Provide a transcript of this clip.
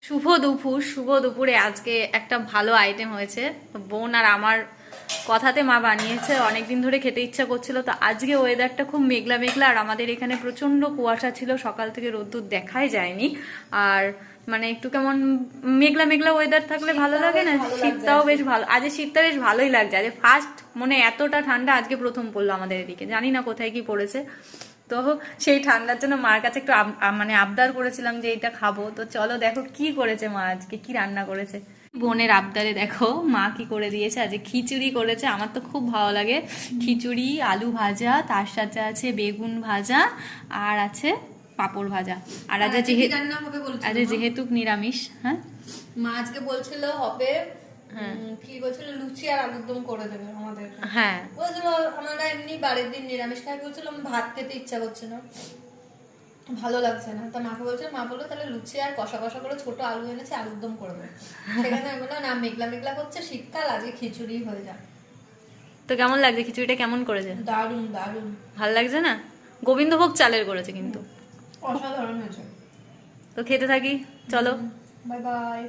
শুভ দুপুরে আজকে একটা ভালো আইটেম হয়েছে। বোন আর আমার কথাতে মা বানিয়েছে, অনেকদিন ধরে খেতে ইচ্ছা করছিল। তো আজকে ওয়েদারটা খুব মেঘলা মেঘলা, আর আমাদের এখানে প্রচন্ড কুয়াশা ছিল, সকাল থেকে রোদ্দুর দেখাই যায়নি। আর মানে একটু কেমন মেঘলা মেঘলা ওয়েদার থাকলে ভালো লাগে না? শীতটাও বেশ ভালো, আজ শীতটা বেশ ভালোই লাগছে। আজ ফার্স্ট মনে এতটা ঠান্ডা আজকে প্রথম পড়লো আমাদের এদিকে, জানি না কোথায় কি পড়েছে। তো সেই ঠান্ডার জন্য মার কাছে একটু মানে আবদার করেছিলাম যে এটা খাবো। তো চলো দেখো কি করেছে মা, আজকে কি রান্না করেছে। বোনের আবদারে দেখো মা কি করে দিয়েছে, আজকে খিচুড়ি করেছে। আমার তো খুব ভালো লাগে খিচুড়ি, আলু ভাজা, তার সাথে আছে বেগুন ভাজা, আর আছে পাঁপড় ভাজা। আর আজ যেহেতু নিরামিষ। হ্যাঁ, মা আজকে বলছিল হবে কি বলছিল, লুচি আর আলুর দম করে দেবে আমাদের। হ্যাঁ বলছিল আমরা এমনি বাড়ির দিন নিরামিষ খাই, বলছিলাম ভাত খেতে ইচ্ছা করছে না, ভালো লাগছে না। তো মাকে বলছে, মা বললো তাহলে লুচি আর কষা কষা করে ছোট আলু এনেছে, আলুর দম করে দেবে। সেখানে আমি বললাম না, মেঘলা মেঘলা করছে, শীতকাল, আজকে খিচুড়ি হয়ে যায়। তো কেমন লাগছে খিচুড়িটা, কেমন করেছে? দারুণ দারুণ, ভালো লাগছে না? গোবিন্দভোগ চালের করেছে কিন্তু, অসাধারণ হয়েছে। তো খেতে থাকি, চলো। Bye bye.